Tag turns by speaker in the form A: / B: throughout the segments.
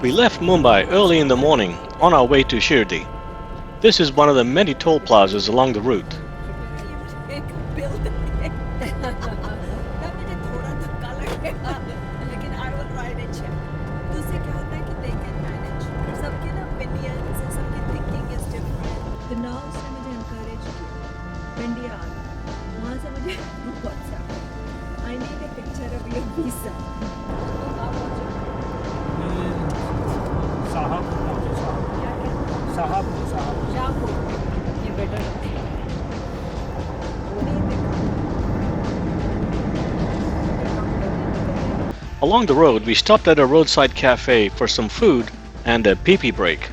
A: We left Mumbai early in the morning on our way to Shirdi. This is one of the many toll plazas along the route. Along the road, we stopped at a roadside cafe for some food and a pee-pee break.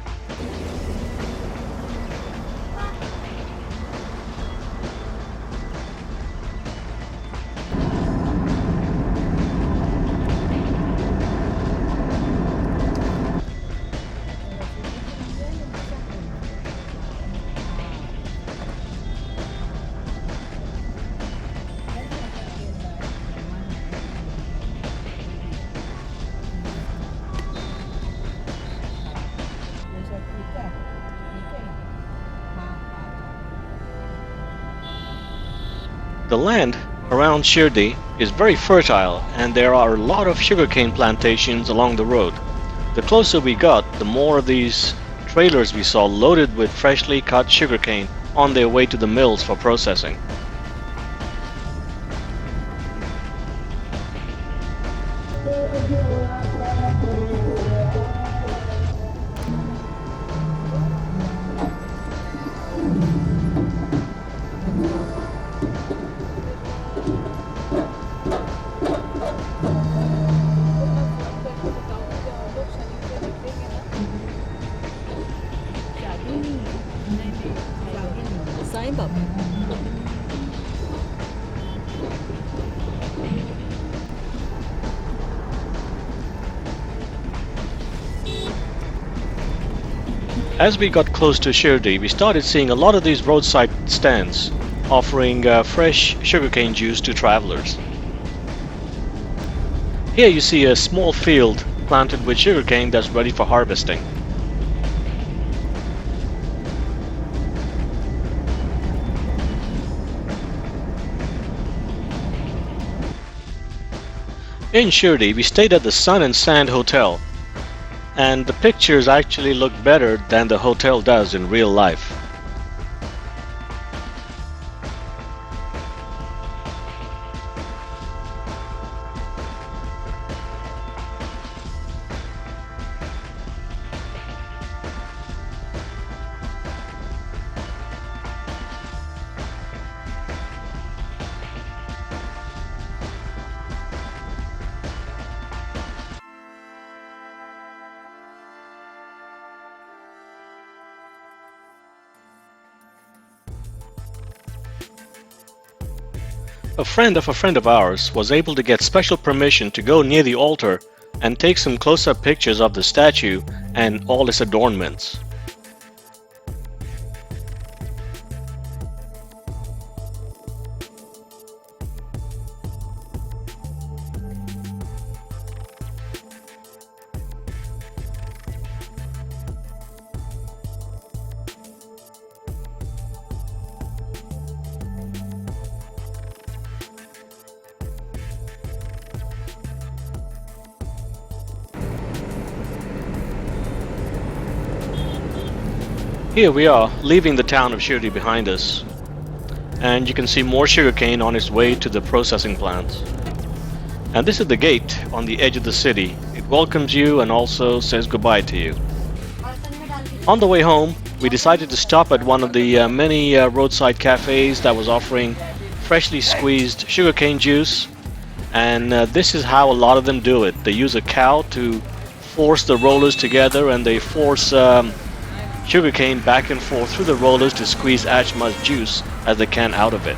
A: The land around Shirdi is very fertile and there are a lot of sugarcane plantations along the road. The closer we got, the more of these trailers we saw loaded with freshly cut sugarcane on their way to the mills for processing.
B: Sai Baba.
A: As we got close to Shirdi, we started seeing a lot of these roadside stands offering fresh sugarcane juice to travelers. Here you see a small field planted with sugarcane that's ready for harvesting. In Shirdi, we stayed at the Sun and Sand Hotel, and the pictures actually look better than the hotel does in real life. A friend of ours was able to get special permission to go near the altar and take some close-up pictures of the statue and all its adornments. Here we are, leaving the town of Shirdi behind us, and you can see more sugarcane on its way to the processing plants. And this is the gate on the edge of the city. It welcomes you and also says goodbye to you. On the way home, we decided to stop at one of the many roadside cafes that was offering freshly squeezed sugarcane juice, and this is how a lot of them do it. They use a cow to force the rollers together, and they force sugarcane back and forth through the rollers to squeeze as much juice as they can out of it.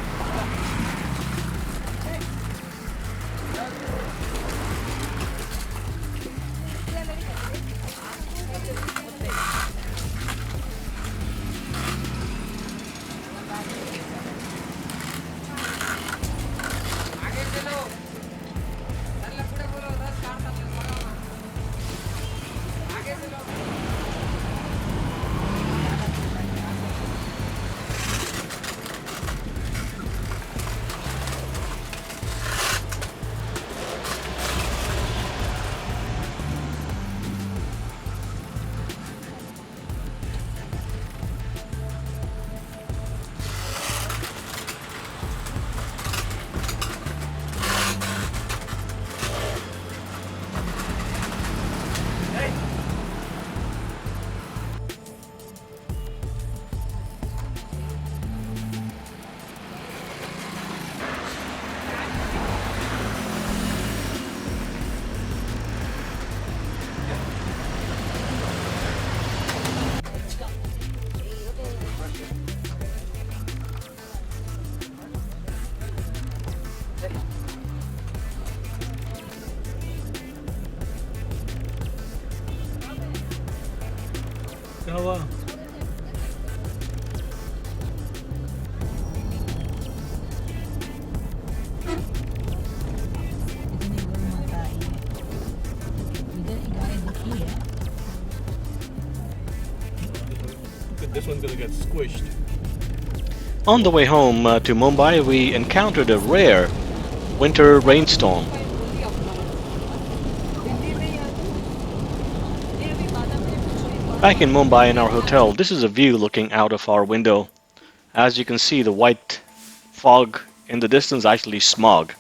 B: one's gonna get squished.
A: On the way home to Mumbai, we encountered a rare winter rainstorm. Back in Mumbai in our hotel, this is a view looking out of our window. As you can see, the white fog in the distance, actually smog.